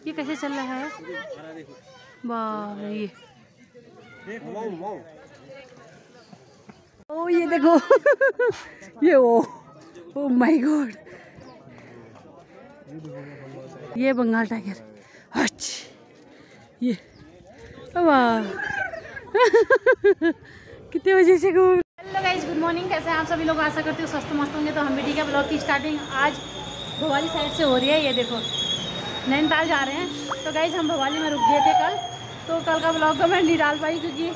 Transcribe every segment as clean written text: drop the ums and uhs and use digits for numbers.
ये कैसे चल रहा है? वाह ये ओ ये देखो ये ओ माय गॉड, ये बंगाल टाइगर। ये वाह कितने बजे से घूम। Hello guys, good morning. कैसे हैं आप सभी लोग? आशा करती हूँ स्वस्थ मस्त होंगे। तो हम भी ठीक है। ब्लॉग की स्टार्टिंग आज भवाली साइड से हो रही है। ये देखो नैनीताल जा रहे हैं। तो गाइस हम भवाली में रुक गए थे कल, तो कल का ब्लॉग तो मैं नहीं डाल पाई क्योंकि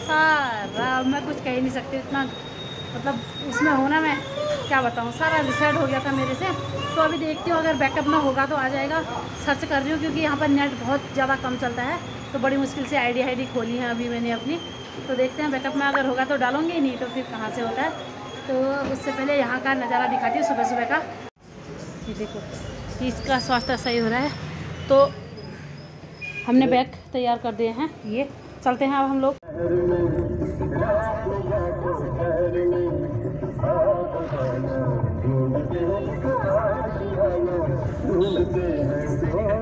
सारा मैं कुछ कह ही नहीं सकती, इतना मतलब उसमें होना, मैं क्या बताऊँ, सारा डिसाइड हो गया था मेरे से। तो अभी देखती हूँ अगर बैकअप में होगा तो आ जाएगा। सर्च कर रही हूँ क्योंकि यहाँ पर नेट बहुत ज़्यादा कम चलता है, तो बड़ी मुश्किल से आईडी खोली है अभी मैंने अपनी। तो देखते हैं बैकअप में अगर होगा तो डालूंगी, नहीं तो फिर कहाँ से होता है। तो उससे पहले यहाँ का नज़ारा दिखाती हूँ सुबह सुबह का। ये देखो इसका स्वास्थ्य सही हो रहा है, तो हमने बैग तैयार कर दिए हैं। ये चलते हैं अब हम लोग।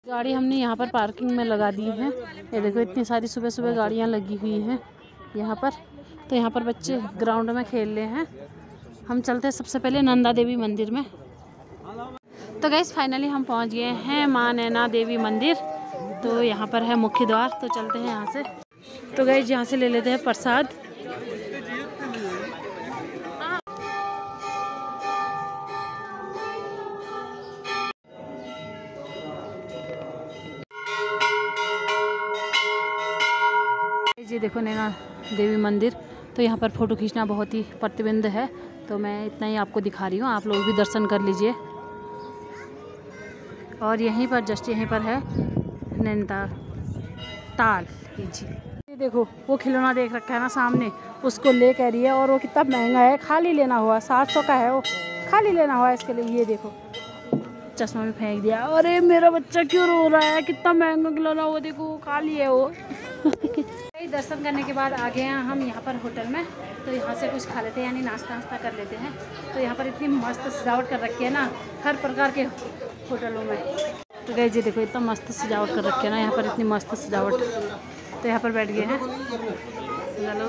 गाड़ी हमने यहाँ पर पार्किंग में लगा दी है। ये देखो इतनी सारी सुबह सुबह गाड़ियाँ लगी हुई हैं यहाँ पर। तो यहाँ पर बच्चे ग्राउंड में खेल रहे हैं। हम चलते हैं सबसे पहले नंदा देवी मंदिर में। तो गाइस फाइनली हम पहुँच गए हैं माँ नैना देवी मंदिर। तो यहाँ पर है मुख्य द्वार, तो चलते हैं यहाँ से। तो गाइस यहाँ से ले लेते हैं प्रसाद। ये देखो नैना देवी मंदिर। तो यहाँ पर फ़ोटो खींचना बहुत ही प्रतिबंध है, तो मैं इतना ही आपको दिखा रही हूँ, आप लोग भी दर्शन कर लीजिए। और यहीं पर जस्ट यहीं पर है नैनीताल जी। ये देखो वो खिलौना देख रखा है ना सामने, उसको ले कह रही है, और वो कितना महंगा है, खाली लेना हुआ 700 का है, वो खाली लेना हुआ इसके लिए। ये देखो चश्मा भी फेंक दिया। अरे मेरा बच्चा क्यों रो रहा है, कितना महंगा खिलौना, वो देखो खाली है वो। दर्शन करने के बाद आ गए हैं हम यहाँ पर होटल में। तो यहाँ से कुछ खा लेते हैं, यानी नाश्ता वास्ता कर लेते हैं। तो यहाँ पर इतनी मस्त सजावट कर रखी है ना हर प्रकार के होटलों में। तो गाइस ये देखो इतना मस्त सजावट कर रखी है ना यहाँ पर, इतनी मस्त सजावट। तो यहाँ पर बैठ गए हैं चलो।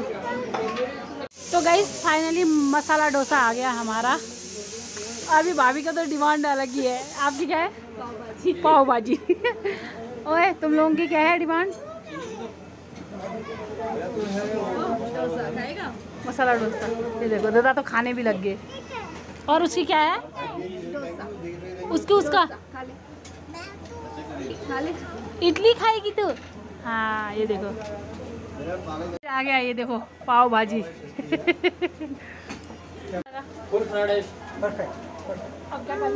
तो गाइस फाइनली मसाला डोसा आ गया हमारा। अभी भाभी का तो डिमांड अलग ही है। आपकी क्या है? पाव भाजी। ओए तुम लोगों की क्या है डिमांड? डोसा खाएगा, मसाला डोसा। ये देखो दादा तो खाने भी लग गए। और उसकी क्या है? डोसा। उसका खा ले। इडली खाएगी तू? हाँ ये देखो आ गया, ये देखो पाव भाजी। अब क्या करना है?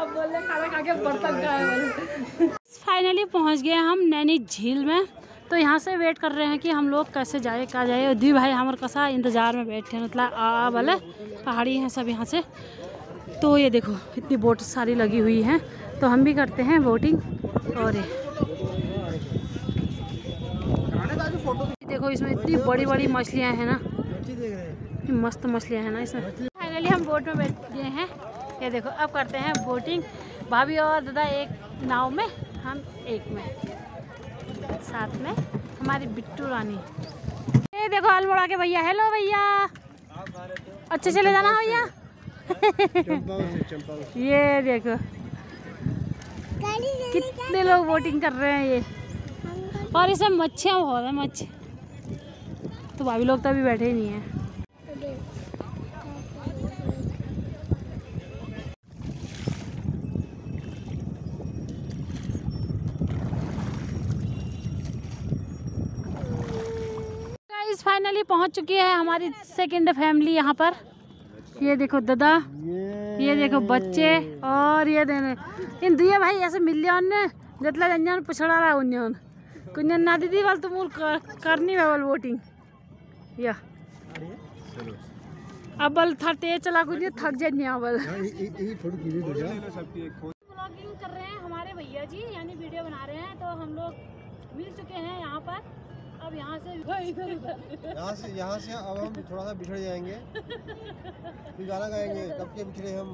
बोले खाना खा के बर्तन का है। फाइनली पहुंच गए हम नैनी झील में। तो यहाँ से वेट कर रहे हैं कि हम लोग कैसे जाए क्या जाए। और दी भाई हमारे कसा इंतज़ार में बैठे हैं, मतलब आ वाले पहाड़ी हैं सब यहाँ से। तो ये देखो इतनी बोट सारी लगी हुई हैं, तो हम भी करते हैं बोटिंग। और ये देखो इसमें इतनी बड़ी बड़ी मछलियाँ हैं ना, मस्त मछलियाँ हैं ना इसमें। फाइनली हम बोट में बैठ गए हैं। ये देखो अब करते हैं बोटिंग। भाभी और दादा एक नाव में, हम एक में, साथ में हमारी बिट्टू रानी। ये देखो अल्मोड़ा के भैया। हेलो भैया, अच्छे से ले जाना भैया। ये देखो कितने लोग बोटिंग कर रहे हैं ये। और इसमें मच्छियाँ बहुत है, मच्छी। तो भाभी लोग तो अभी बैठे ही नहीं हैं। फाइनली पहुंच चुकी है हमारी सेकंड फैमिली यहाँ पर। ये देखो दादा, ये देखो बच्चे, और ये देने इन दुए भाई ऐसे मिल जाओ जतला जंजान पिछड़ा रहा उन्हें कुछ ना दीदी वाल तुम करनी है वाल वोटिंग या अब बल था तेज चला कुछ थक जाए बल। ब्लॉगिंग कर रहे हैं हमारे भैया जी, यानी वीडियो बना रहे हैं। तो हम लोग मिल चुके हैं यहाँ पर, अब यहाँ से अब हम थोड़ा सा बिछड़ जाएंगे, फिर गाना गाएंगे, कब के बिछड़े हम।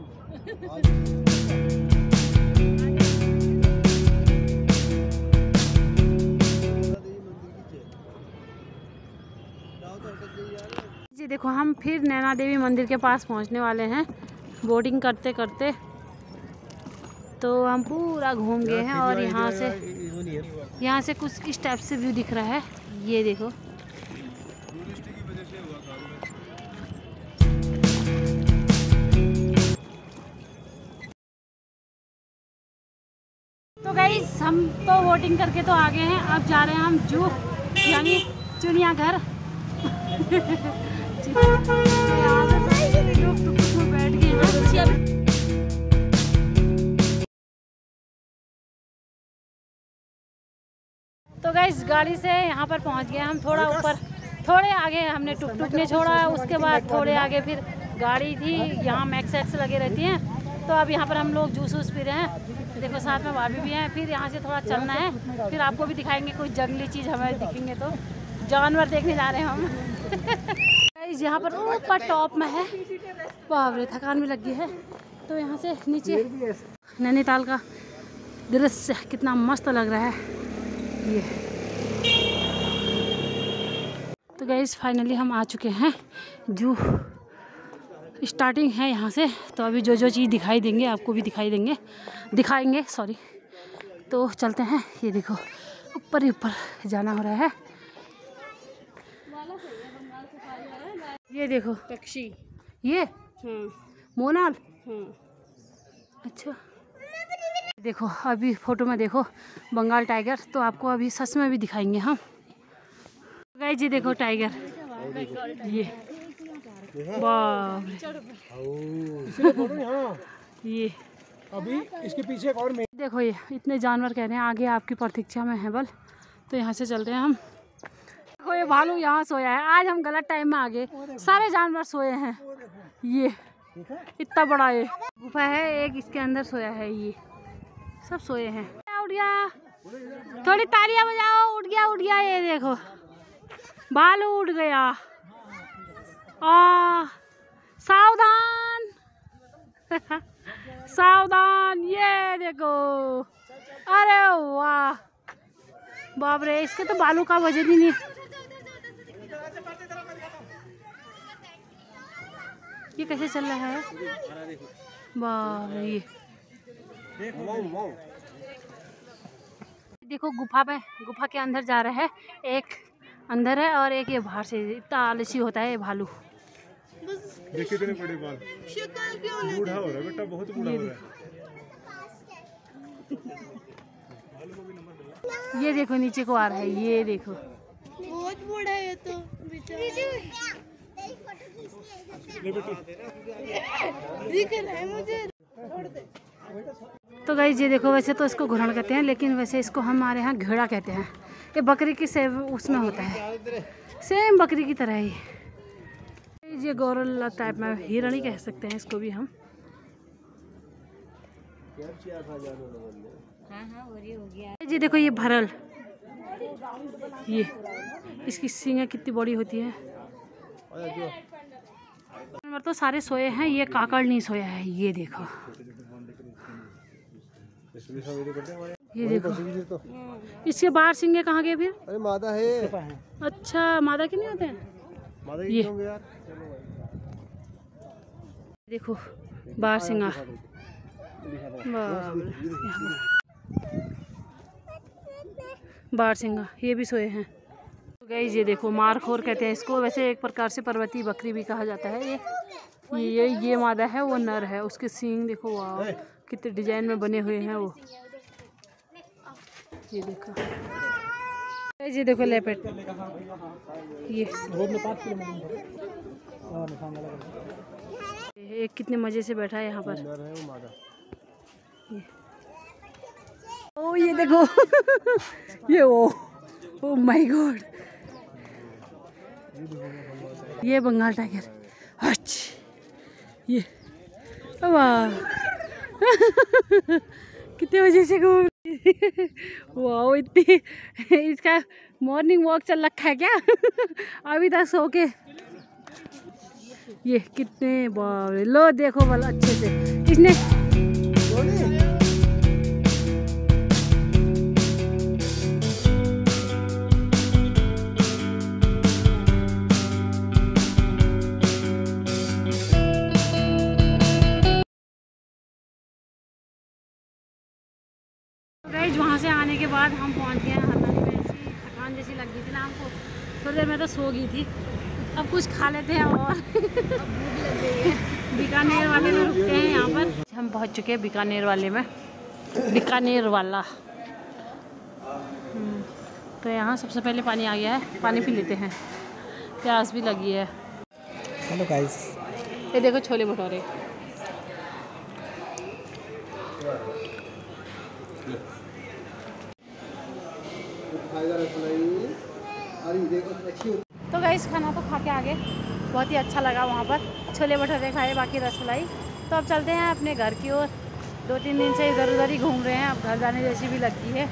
जी देखो हम फिर नैना देवी मंदिर के पास पहुँचने वाले हैं बोटिंग करते करते। तो हम पूरा घूम गए हैं और यहाँ से कुछ इस टाइप से व्यू दिख रहा है, ये देखो। तो गाइस हम तो बोटिंग करके तो आ गए हैं, अब जा रहे हैं हम जू यानी चिड़ियाघर। बैठ गए हैं। तो गाइस गाड़ी से यहाँ पर पहुँच गए हम, थोड़ा ऊपर थोड़े आगे हमने टुक ने छोड़ा, उसके बाद थोड़े आगे फिर गाड़ी थी, यहाँ मैक्स एक्स लगे रहती हैं। तो अब यहाँ पर हम लोग जूस वूस पी रहे हैं, देखो साथ में भाभी भी हैं। फिर यहाँ से थोड़ा चलना है, फिर आपको भी दिखाएंगे कुछ जंगली चीज़ हमें दिखेंगे तो जानवर देखने जा रहे हैं हम। गाइस यहाँ पर ऊपर टॉप में है, बाप रे थकान भी लगी है। तो यहाँ से नीचे नैनीताल का दृश्य कितना मस्त लग रहा है ये। तो गाइस फाइनली हम आ चुके हैं जू, स्टार्टिंग है यहाँ से। तो अभी जो जो चीज़ दिखाई देंगे आपको भी दिखाएंगे सॉरी। तो चलते हैं, ये देखो ऊपर ही ऊपर जाना हो रहा है। ये देखो पक्षी, ये मोनाल, अच्छा देखो अभी फोटो में देखो बंगाल टाइगर, तो आपको अभी सच में भी दिखाएंगे हम। गाइस जी देखो टाइगर, ये बाप ये अभी इसके पीछे एक और देखो, ये इतने जानवर कह रहे हैं आगे आपकी प्रतीक्षा में है बल। तो यहाँ से चलते हैं हम। देखो ये भालू यहाँ सोया है, आज हम गलत टाइम में आ गए, सारे जानवर सोए हैं। ये इतना बड़ा ये गुफा है, एक इसके अंदर सोया है, ये सब सोए हैं। उठ गया, थोड़ी तालियां बजाओ, उठ गया ये देखो भालू उठ गया। सावधान सावधान, ये देखो, अरे वाह बाप रे, इसके तो बालू का वजन ही नहीं। ये कैसे चल रहा है बाप रे। ये देखो गुफा के अंदर जा रहा है, एक अंदर है और एक ये बाहर से। इतना आलसी होता है ये भालू। देखिए कितने बड़े बाल, बूढ़ा हो रहा है बेटा, बहुत बूढ़ा हो रहा है। ये देखो नीचे को आ रहा है, ये देखो बहुत बूढ़ा है तो दिख रहा है मुझे। तो गाइस ये देखो, वैसे तो इसको घुड़न कहते हैं, लेकिन वैसे इसको हमारे यहाँ घेड़ा कहते हैं। ये बकरी की सेव उसमें होता है, सेम बकरी की तरह ही। ये गौरल टाइप में हिरण ही कह सकते हैं इसको भी हम। ये देखो ये भरल, ये इसकी सींगें कितनी बड़ी होती है। जानवर तो सारे सोए हैं, ये काकड़ नहीं सोया है, ये देखो ये देखो। इसके बाहर सिंगे कहाँ गए फिर? अरे मादा है। अच्छा मादा के नहीं होते हैं ये। देखो बाहर सिंगा, बाहर सिंगा, ये भी सोए हैं। तो गाइस ये देखो मारखोर कहते हैं इसको, वैसे एक प्रकार से पर्वतीय बकरी भी कहा जाता है। ये मादा है, वो नर है। उसके सींग देखो, वाह कितने डिजाइन में बने हुए हैं वो। ये देखो, ये देखो लेपर्ड, ये कितने मजे से बैठा है यहाँ पर। ओ ये देखो ये ओ माय गॉड, ये बंगाल टाइगर। ये वाह कितने मजे से घूम। वाह, इतनी इसका मॉर्निंग वॉक चल रखा है क्या? अभी तक सो के। ये कितने बार लो देखो वाला अच्छे से इसने। गाइस वहाँ से आने के बाद हम पहुँच गए हैं हरदानी में। ऐसी थकान जैसी लग गई थी ना हमको, थोड़ी देर में तो सो गई थी। अब कुछ खा लेते हैं और बीकानेर वाले में रुकते हैं। यहाँ पर हम पहुँच चुके हैं बीकानेर वाले में, बीकानेर वाला। तो यहाँ सबसे पहले पानी आ गया है, पानी पी लेते हैं, प्यास भी लगी है। हेलो गाइस, ये देखो छोले भटूरे। तो गाइस खाना तो खा के आ गए, बहुत ही अच्छा लगा वहाँ पर। छोले भटूरे खाए, बाकी रसमलाई। तो अब चलते हैं अपने घर की ओर। 2-3 दिन से इधर उधर ही घूम रहे हैं, अब घर जाने जैसी भी लगती है।